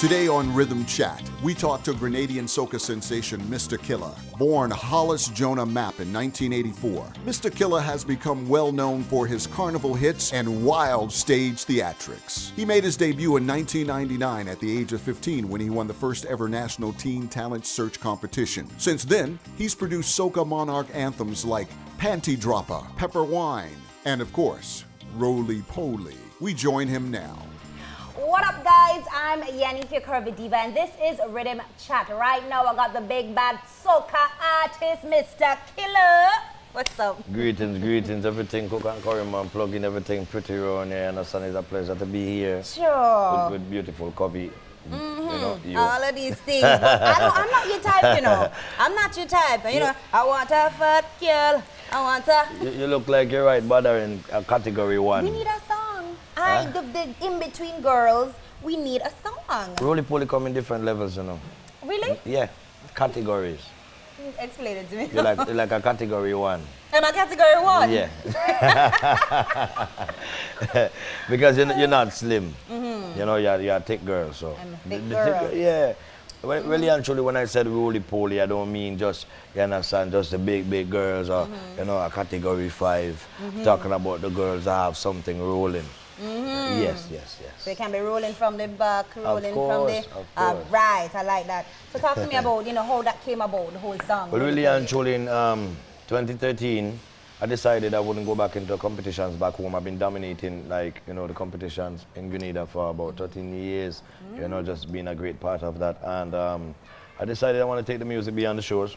Today on Riddim Chat, we talk to Grenadian soca sensation Mr. Killa. Born Hollis Jonah Mapp in 1984, Mr. Killa has become well known for his carnival hits and wild stage theatrics. He made his debut in 1999 at the age of 15 when he won the first ever National Teen Talent Search competition. Since then, he's produced soca monarch anthems like Panty Dropper, Pepper Wine, and of course, Roly Poly. We join him now. What up, guys? I'm Yanni, your curvy diva, and this is Riddim Chat. Right now, I got the big bad soca artist, Mr. Killa. What's up? Greetings. Everything cook and curry, man. Plugging everything pretty around here. And it's a pleasure to be here. Sure. With beautiful coffee. You know, all of these things. But I'm not your type, you know. I'm not your type. You know, I want a fat girl. I want a... You look like you're right, brother, in category 1. We need a song. The in-between girls, we need a song. Roly Poly come in different levels, you know. Really? Yeah, categories. Explain it to me. You're like a category 1. Am I category 1? Yeah. Because you're not slim. You know, you're a thick girl, so. I'm a thick girl. Yeah. Really and truly, when I said roly poly, I don't mean just, you understand, just the big girls or, you know, a category 5. Talking about the girls that have something rolling. Yes. So it can be rolling from the back, rolling from the... Of course. Right, I like that. So talk to me about, you know, how that came about, the whole song. Well, really and truly, in 2013, I decided I wouldn't go back into competitions back home. I've been dominating, like, you know, the competitions in Grenada for about 13 years, you know, just being a great part of that. And I decided I want to take the music beyond the shores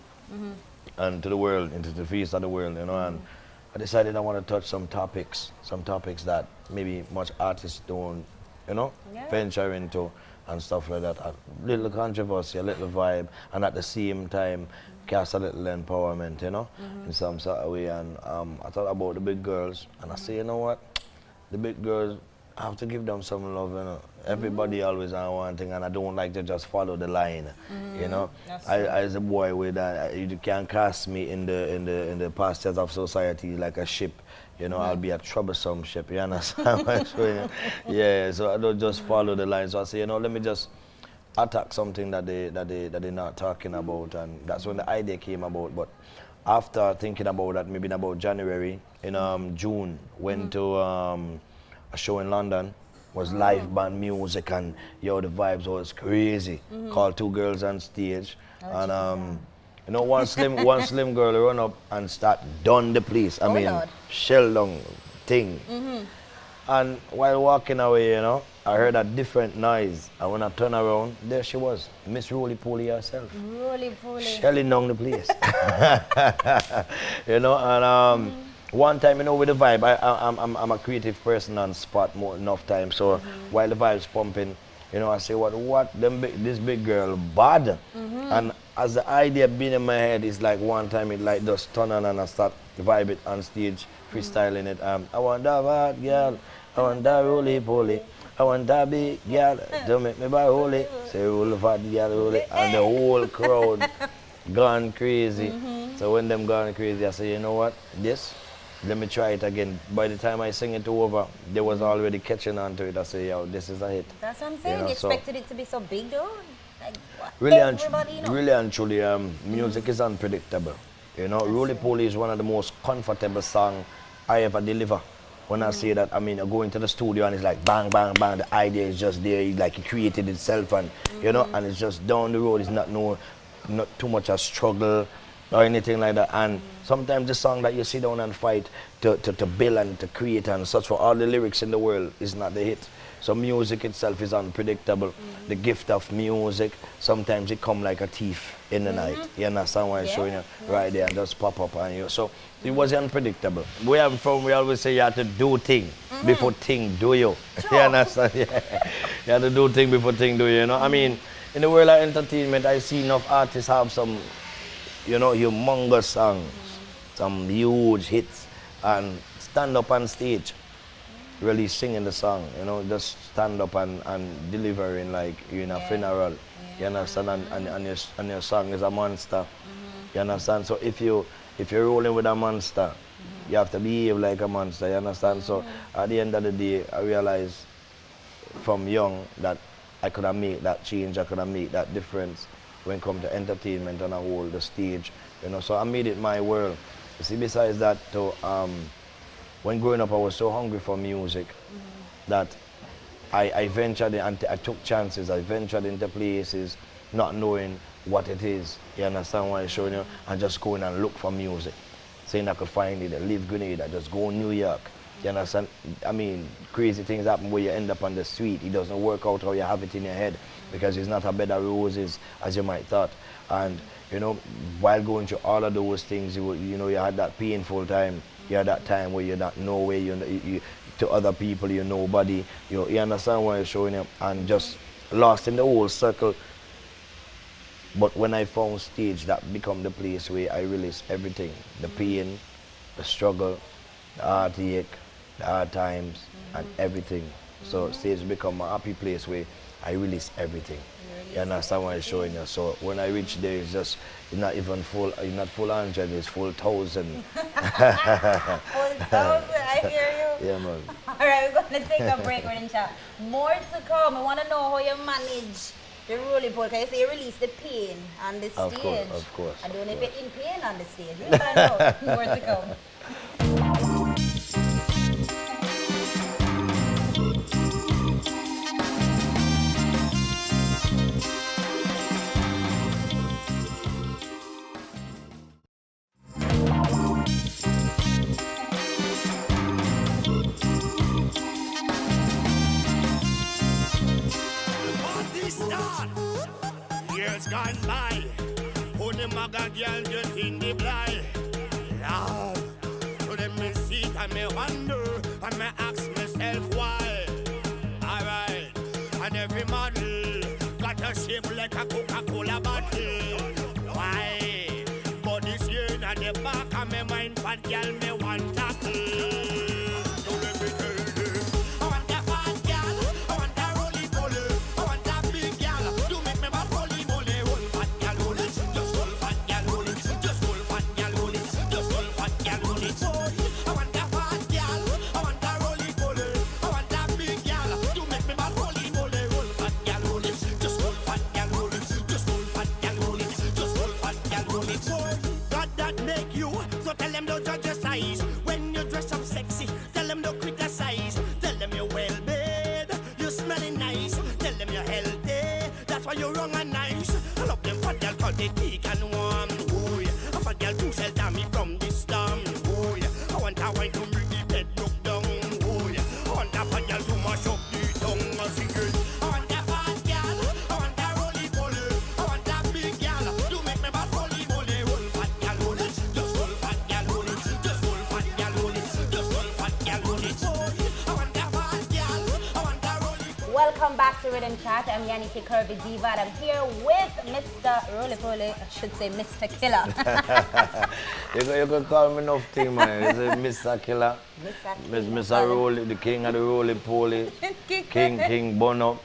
and to the world, into the feast of the world, you know, and I decided I want to touch some topics that maybe much artists don't, you know, venture into and stuff like that. A little controversy, a little vibe, and at the same time, cast a little empowerment, you know, in some sort of way. And I thought about the big girls, and I say, you know what, the big girls, I have to give them some love, you know. Everybody always on one thing, and I don't like to just follow the line, you know. I, as a boy with that, you can cast me in the pastures of society like a ship. You know, I'll be a troublesome ship, you understand what I'm saying? Yeah, so I don't just follow the line. So I say, you know, let me just attack something that they're not talking about, and that's when the idea came about. But after thinking about that, maybe in about January, in June, went to a show in London, was live band music, and yo, the vibes was crazy. Called Two Girls on Stage, and you know, one slim girl run up and start done the place. I mean, Lord. shell down thing. And while walking away, you know, I heard a different noise. And when I turned around, there she was, Miss Roly Poly herself. Roly Poly. Shelling down the place. You know, and one time, you know, with the vibe, I'm a creative person on spot more enough time. So while the vibe's pumping, you know, I say, what this big girl bad. And as the idea being in my head is like one time it like just turn on and I start vibe it on stage, freestyling it. I want that bad girl, I want that roly poly, I want that big girl, don't make me buy holy. Say roll fat girl roly, and the whole crowd gone crazy. So when them gone crazy, I say, you know what, let me try it again. By the time I sing it over, they was already catching on to it. I say, yo, this is a hit. That's what I'm saying. You know, you expected it to be so big, though? Like, what? Really Everybody, and truly, music is unpredictable. You know, Roly Poly is one of the most comfortable songs I ever deliver. When I say that, I mean, I go into the studio and it's like bang, bang, bang. The idea is just there, like it created itself, and you know, and it's just down the road. It's not too much a struggle or anything like that. And sometimes the song that you sit down and fight to build and to create and such for all the lyrics in the world is not the hit. So music itself is unpredictable. The gift of music, sometimes it come like a thief in the night. You understand what I'm showing you? Right there, and just pop up on you. So it was unpredictable. Where I'm from, we always say you have to do thing before thing do you. You understand? Yeah. You have to do thing before thing do you know? I mean, in the world of entertainment, I see enough artists have some, you know, humongous songs, some huge hits, and stand up on stage, really singing the song, you know, just stand up and delivering like you're in a funeral, you understand, and your song is a monster, you understand. So if you're rolling with a monster, you have to behave like a monster, you understand. So at the end of the day, I realized from young that I could have made that change, I could have made that difference when it comes to entertainment and a whole, the stage, you know, so I made it my world. You see, besides that, too, when growing up, I was so hungry for music that I ventured in, and I took chances, I ventured into places not knowing what it is, you understand what I'm showing you, and just going and look for music, saying I could find it, I leave Grenada, just go New York, you understand? I mean, crazy things happen where you end up on the street, it doesn't work out how you have it in your head, because it's not a bed of roses as you might thought. And you know, while going through all of those things, you know, you had that painful time, you had that time where you're not nowhere, you to other people, you're nobody, you understand what I'm showing you, and just lost in the whole circle. But when I found stage, that become the place where I release everything, the pain, the struggle, the heartache, the hard times, and everything. So stage become a happy place where I release everything. You understand what I'm showing you? So when I reach there, it's just, it's not even full, it's not full 100, it's full 1,000. Full 1,000, I hear you. Yeah, man. All right, we're going to take a break, Riddim Chat. More to come. I want to know how you manage the roly poly, because you say you release the pain on the stage. Of course. I don't know if you're in pain on the stage. We'll find out. More to come. Years gone by, only maga girl get in the blind. Love, so them me see and me wonder, and me ask myself why. Alright, and every model got a shape like a Coca-Cola bottle. Why? But this year in the back of my mind, fat girl me want tackle. So let me tell you, I want a fat girl, I want a roly poly, I want a big girl. Do make me bad roly moly, roll fat girl, roll it, just roll fat girl, roll it, just roll fat girl, roll it, just roll fat girl, roll it. I want a fat girl, I want a roly poly, I want a big girl. Do make me bad roly moly, roll fat girl, roll it, just roll fat girl, roll it, just roll fat girl, roll it, just roll fat girl, roll it. God that make you, so tell them don't judge your size. When you dress up sexy, tell them don't criticize. Tell them you're well made, you're smelling nice. Tell them you're healthy, that's why you're wrong and nice. I love them fat girl cause they thick and warm. Oh yeah, a fat girl too sell damn me from this storm. Oh yeah, I want a white to make the bed look down. Oh yeah, I want a fat girl to mash up the tongue. I sing it. I want a fat girl, I want a roly poly, I want a big girl. Do make me bad roly moly, roll fat girl, roll it, just roll fat girl, roll it, just roll fat girl, roll it, just roll fat girl, roll it. I want a fat girl, I want a roly. Welcome back to Riddim Chat. I'm Yanni Curvy Diva, and I'm here with Mr. Roly Poly, I should say Mr. Killa. You can call me enough thing, man. It's Mr. Killa, Mr. Roly, the king of the roly poly, King Bono,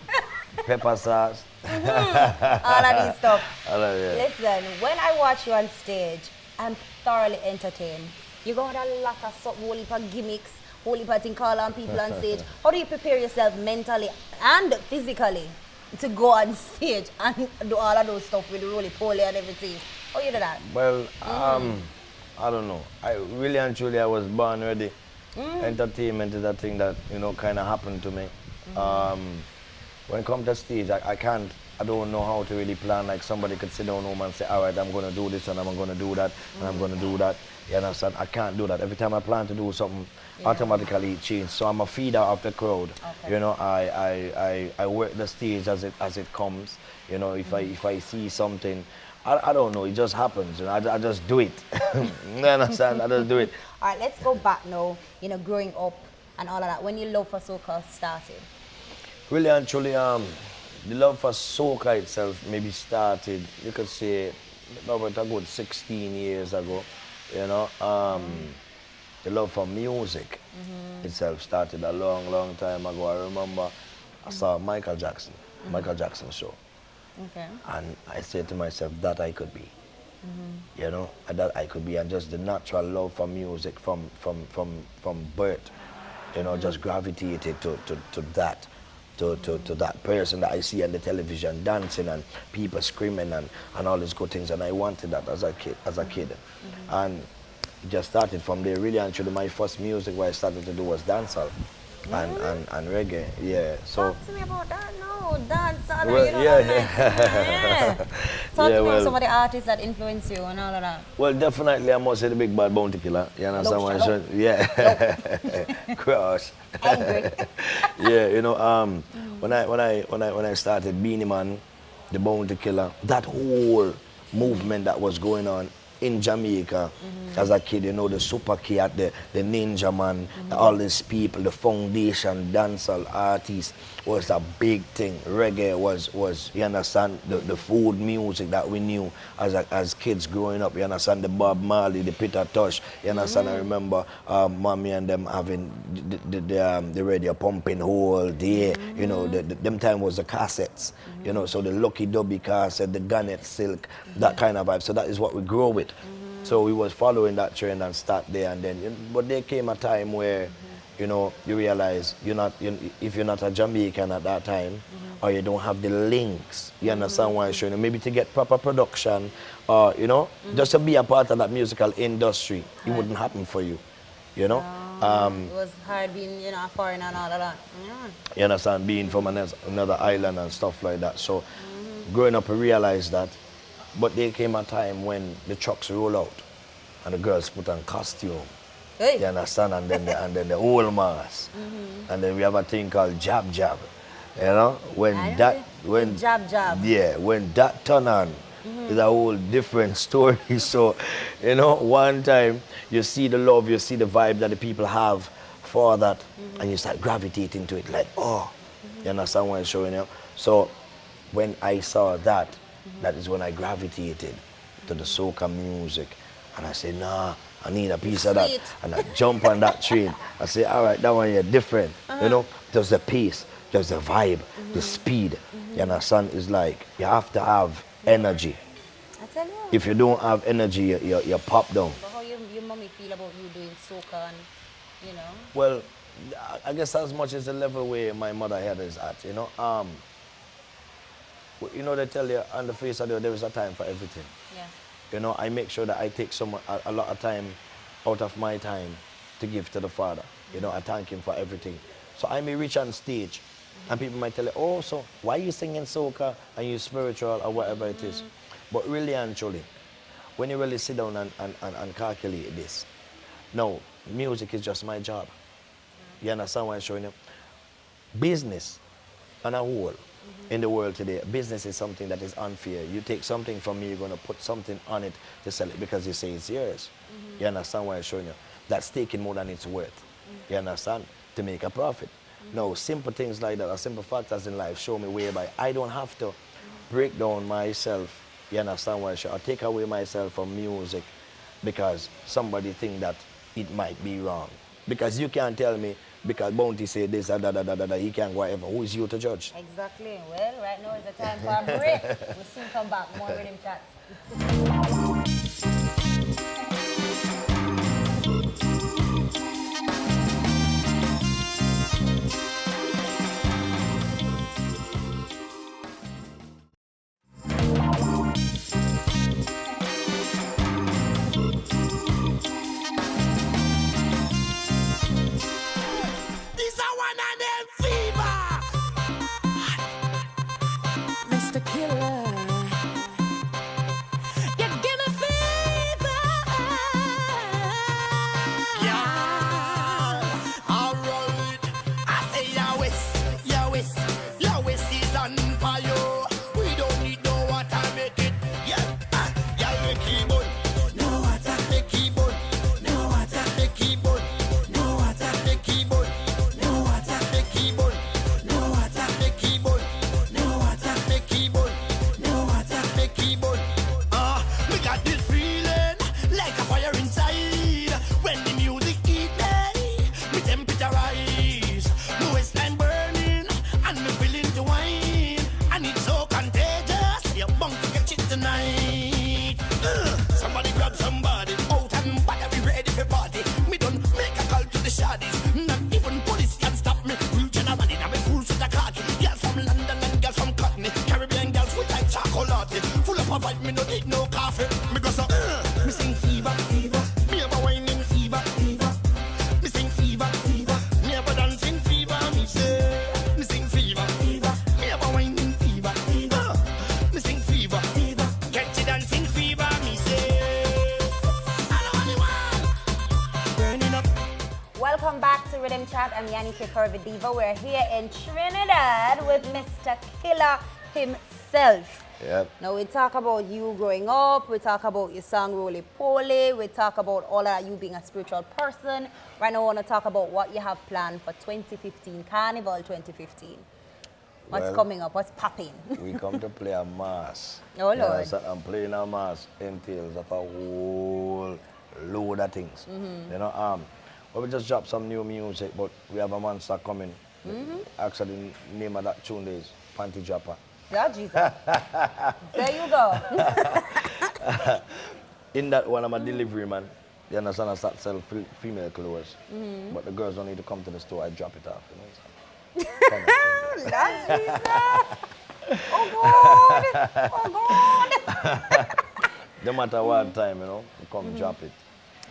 pepper sauce. All of these stuff. All of it. Listen, when I watch you on stage, I'm thoroughly entertained. You got a lot of whole heap of gimmicks, whole heap of things call on people on stage. How do you prepare yourself mentally and physically to go on stage and do all of those stuff with the roly poly and everything? How you do that? Well, I don't know. I really and truly, I was born ready. Entertainment is a thing that, you know, kind of happened to me. When it comes to stage, I don't know how to really plan. Like somebody could sit down home and say, all right, I'm going to do this and I'm going to do that and I'm going to do that. You understand? I can't do that. Every time I plan to do something, automatically it changes. So I'm a feeder of the crowd. Okay. You know, I work the stage as it comes. You know, if I see something, I don't know, it just happens. You know, I just do it. You understand? I just do it. All right, let's go back now. You know, growing up and all of that. When your love for soca started? Really and truly, the love for soca itself maybe started, you could say, about a good 16 years ago. You know, the love for music itself started a long time ago. I remember I saw Michael Jackson show. Okay. And I said to myself, that I could be. You know, that I could be, and just the natural love for music from birth, you know, just gravitated to that. to that person that I see on the television dancing and people screaming and all these good things, and I wanted that as a kid. And it just started from there, really. And truly, my first music what I started to do was dancehall and reggae. Yeah. So talk to me about that. No, dancehall. Well, You know yeah, yeah. Talk Yeah, to me well- about some of the artists that influence you and all of that. well, definitely I must say the big bad bounty killer. You understand what I'm shallow. saying? Yeah. Cross. Angry. Yeah, you know, when I started Beanie Man, the Bounty Killer, that whole movement that was going on in Jamaica as a kid, you know, the Super Cat, the Ninja Man, all these people, the foundation, dancehall artists was a big thing. Reggae was you understand, the food music that we knew as kids growing up, you understand, the Bob Marley, the Peter Tosh, you understand, I remember mommy and them having the radio pumping whole day, you know, them time was the cassettes, you know, so the Lucky Dubby cassette, the Garnet Silk, that kind of vibe, so that is what we grew with. So we was following that trend and start there, and then, but there came a time where, you know, you realize if you're not a Jamaican at that time, or you don't have the links, you understand what I'm saying? Maybe to get proper production, or, you know, just to be a part of that musical industry, it wouldn't happen for you, you know? It was hard being, you know, a foreigner and all of that. You understand, being from another island and stuff like that. So growing up, I realized that. But there came a time when the trucks roll out and the girls put on costume. Hey. You understand? And then the whole mask. And then we have a thing called jab jab. You know? When Jab jab. yeah, when that turn on, it's a whole different story. So, you know, one time you see the love, you see the vibe that the people have for that, and you start gravitating to it like, oh, you understand what I'm showing you? So when I saw that, that is when I gravitated to the soca music, and I said, nah, I need a piece of that. Sweet. And I jump on that train. I say, all right, that one here different. You know, there's the pace, there's the vibe, the speed. You understand? It's like you have to have energy. I tell you. If you don't have energy, you pop down. But how your mommy feel about you doing soca and, you know? Well, I guess as much as the level where my mother head is at, you know. You know, they tell you on the face of the there is a time for everything. Yeah. You know, I make sure that I take a lot of time out of my time to give to the Father. You know, I thank Him for everything. So I may reach on stage, and people might tell you, oh, so why are you singing soca and you spiritual or whatever it is? But really and truly, when you really sit down and calculate this, no, music is just my job. You understand what I'm showing you? Business on a whole in the world today, business is something that is unfair. You take something from me, you're going to put something on it to sell it because you say it's yours. You understand what I'm showing you? That's taking more than it's worth. You understand? To make a profit. No, simple things like that, or simple factors in life show me whereby I don't have to break down myself. You understand what I'm saying? Or take away myself from music because somebody think that it might be wrong. Because you can't tell me, because Bounty say this, he can't go whatever. Who is you to judge? Exactly. Well, right now is the time for a break. We'll soon come back. More Riddim Chat. This a one of them fever. Mr. Killa, you give me welcome back to Riddim Chat. I'm Yanni Curvy Diva. We're here in Trinidad with Mr. Killa himself. Yep. Now we talk about you growing up, we talk about your song Roly Poly, we talk about all that, you being a spiritual person. Right now I want to talk about what you have planned for 2015, Carnival 2015. What's coming up? What's popping? We come to play a mass. Oh, Lord. And playing a mass entails of a whole load of things. You know, well, we just dropped some new music, but we have a monster coming. Actually, the name of that tune is Panty Dropper. Yeah, Jesus. There you go. In that one, I'm a delivery man. You understand? I start selling female clothes. But the girls don't need to come to the store. I drop it off. You know, so kind of thing. Lord Jesus. Oh, God. Oh, God. No matter what time, you know, you come drop it.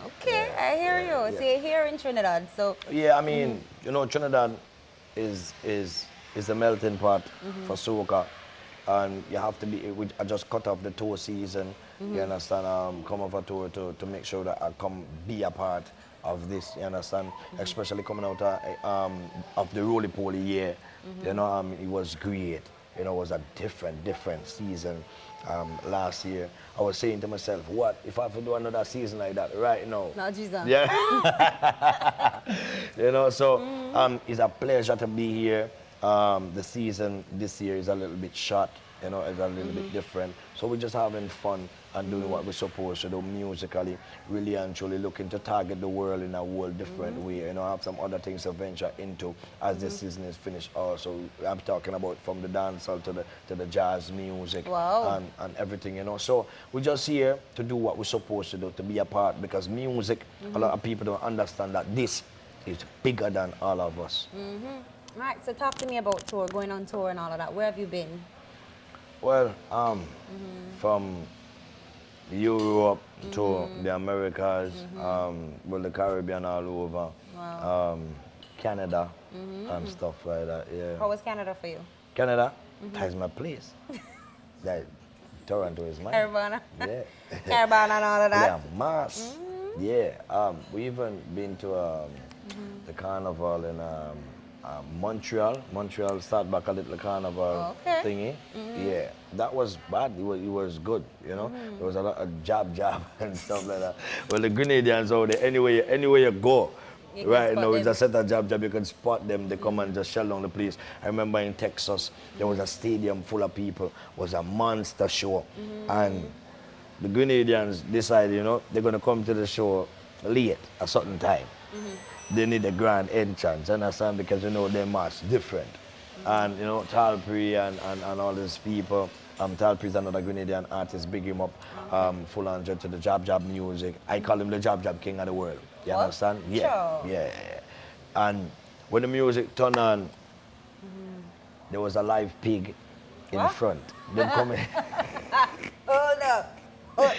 Okay, I hear you. So you're here in Trinidad, so... Yeah, I mean, you know, Trinidad is a melting pot for soca. And you have to be, I just cut off the tour season, you understand, come over to make sure that I come be a part of this, you understand, especially coming out of the Roly Poly year, you know, it was great, you know, it was a different season last year. I was saying to myself, what if I have to do another season like that right now? No, Jesus. Yeah. You know, so it's a pleasure to be here. The season this year is a little bit short, you know, it's a little bit different. So we're just having fun and doing what we're supposed to do musically, really and truly looking to target the world in a whole different way. You know, I have some other things to venture into as this season is finished also. I'm talking about from the dancehall to the jazz music and everything, you know. So we're just here to do what we're supposed to do, to be a part, because music, a lot of people don't understand that this is bigger than all of us. Right, so talk to me about tour, going on tour and all of that. Where have you been? Well, from Europe to the Americas, well, the Caribbean all over, Canada and stuff like that, yeah. How was Canada for you? Canada, that's my place. That Toronto is mine. Caravana. Yeah. Caravana and all of that. Yeah, mass. Yeah, we even been to the carnival in Montreal. Montreal start back a little carnival thingy. Yeah, that was bad. It was good, you know. There was a lot of jab and stuff like that. Well, the Grenadians out there, anywhere you go, right now, it's a set of jab, you can spot them. They come and just shell down the place. I remember in Texas, there was a stadium full of people. It was a monster show. And the Grenadians decided, you know, they're going to come to the show late, a certain time. They need a grand entrance, understand? Because, you know, they're much different. And, you know, Talpri and all these people, Talpri is another Grenadian artist, big him up, full 100 to the jab music. I call him the jab king of the world. You understand? Yeah, yeah. And when the music turned on, there was a live pig in front. Them coming. Hold up.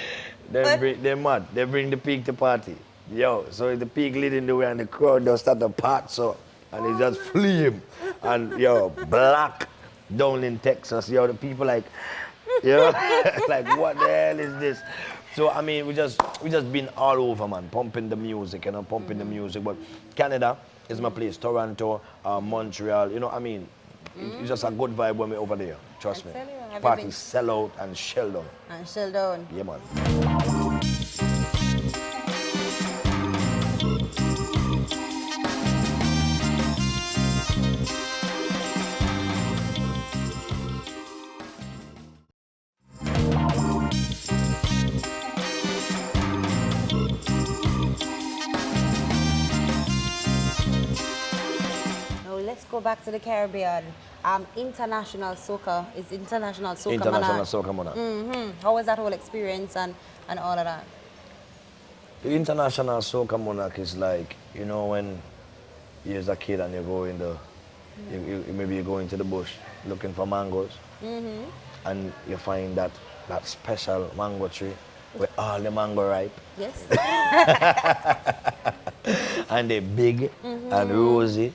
They bring the pig to party. Yo, so the pig leading the way and the crowd just start to part so, and they just flee him. And yo, black down in Texas, yo, the people like, you know, like what the hell is this? So I mean, we just been all over, man, pumping the music, you know, pumping the music. But Canada is my place, Toronto, Montreal, you know, I mean, it's just a good vibe when we're over there. Trust me. Parties sell out and shell down. And shell down. Yeah, man. Go back to the Caribbean. International soca is international soca. International soca monarch. How was that whole experience and all of that? The international soca monarch is like, you know, when you're a kid and you go in the, maybe you go into the bush looking for mangoes, and you find that special mango tree where all the mango ripe. Yes. And they're big and rosy.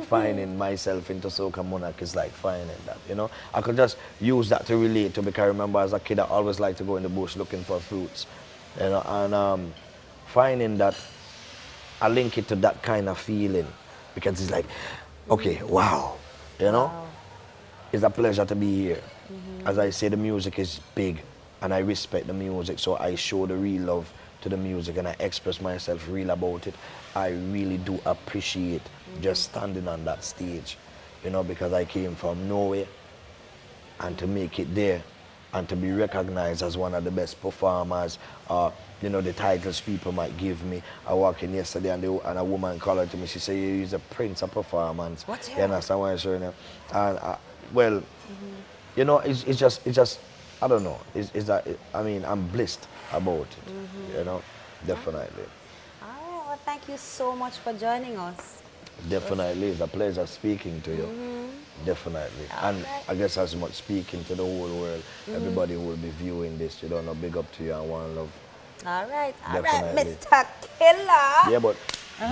Finding myself into soca monarch is like finding that, you know. I could just use that to relate to, because I remember as a kid I always liked to go in the bush looking for fruits, you know, and finding that I link it to that kind of feeling because it's like, okay, wow, you know? Wow. It's a pleasure to be here. As I say, the music is big and I respect the music, so I show the real love to the music and I express myself real about it. I really do appreciate just standing on that stage, you know, because I came from nowhere and to make it there and to be recognized as one of the best performers, you know, the titles people might give me. I walked in yesterday and a woman called to me, she said, you're a prince of performance. What's You that? understand what I'm saying? And well, you know, it's just, I don't know. I mean, I'm blessed about it, you know, definitely. All right, well, thank you so much for joining us. Definitely, it's a pleasure speaking to you. Definitely. And right. I guess as much speaking to the whole world, everybody who will be viewing this, you don't know, big up to you and one love. All right, Definitely. Mr. Killa. Yeah, but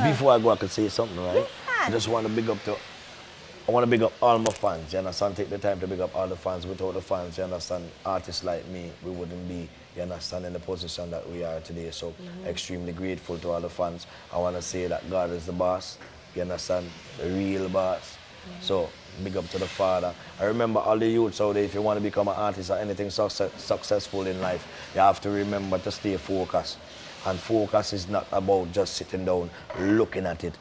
before I go, I could say something, right? Yes, I sir. just want to big up all my fans, you understand? Take the time to big up all the fans. Without the fans, you understand, artists like me, we wouldn't be, you understand, in the position that we are today. So extremely grateful to all the fans. I want to say that God is the boss, you understand, the real boss. So big up to the Father. I remember all the youths out there, if you want to become an artist or anything successful in life, you have to remember to stay focused. And focus is not about just sitting down, looking at it,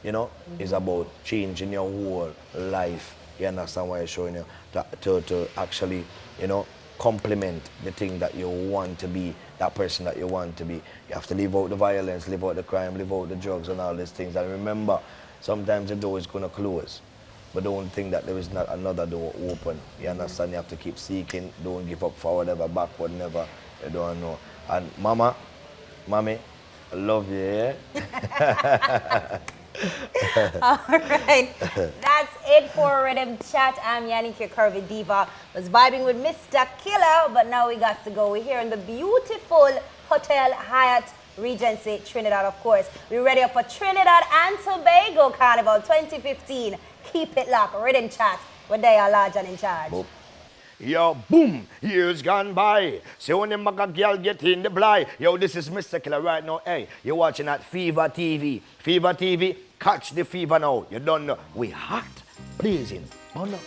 you know, it's about changing your whole life. You understand what I'm showing you? To actually, you know, complement the thing that you want to be, that person that you want to be. You have to leave out the violence, leave out the crime, leave out the drugs and all these things. And remember, sometimes the door is going to close, but don't think that there is not another door open. You understand? You have to keep seeking, don't give up for whatever, backward never, you don't know. And Mommy, I love you, yeah? All right, that's it for Riddim Chat. I'm Yannick, your curvy diva. Was vibing with Mr. Killa, but now we got to go. We're here in the beautiful Hotel Hyatt Regency, Trinidad, of course. We're ready up for Trinidad and Tobago Carnival 2015. Keep it locked. Riddim Chat, where they are large and in charge. Boop. Yo, boom, years gone by. So when the maga girl get in the blind. Yo, this is Mr. Killa right now. Hey, you're watching at FEVA TV. FEVA TV, catch the fever now. You don't know. We hot, blazing. Oh no.